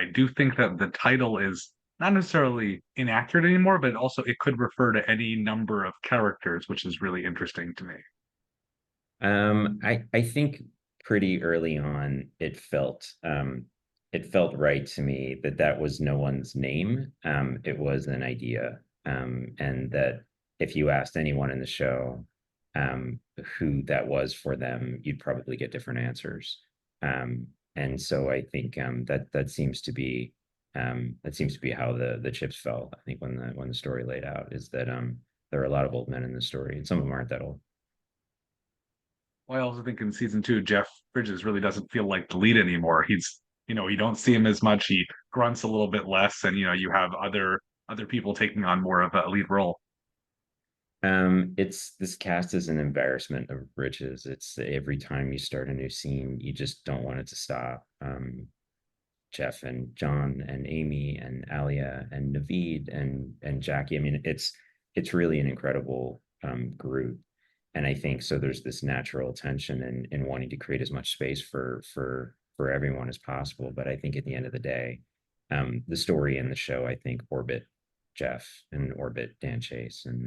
I do think that the title is not necessarily inaccurate anymore, but also it could refer to any number of characters, which is really interesting to me. I think pretty early on it felt right to me that that was no one's name. It was an idea. And that if you asked anyone in the show who that was for them, you'd probably get different answers. And so I think that seems to be how the chips fell. I think when the story laid out is that there are a lot of old men in the story, and some of them aren't that old. Well, I also think in season two, Jeff Bridges really doesn't feel like the lead anymore. You don't see him as much. He grunts a little bit less, and you have other people taking on more of a lead role. It's this cast is an embarrassment of riches. It's every time you start a new scene, you just don't want it to stop. Jeff and John and Amy and Alia and Naveed and Jackie. I mean, it's really an incredible group. And I think so there's this natural tension in wanting to create as much space for everyone as possible. But I think at the end of the day, the story and the show, I think, orbit Jeff and orbit Dan Chase. And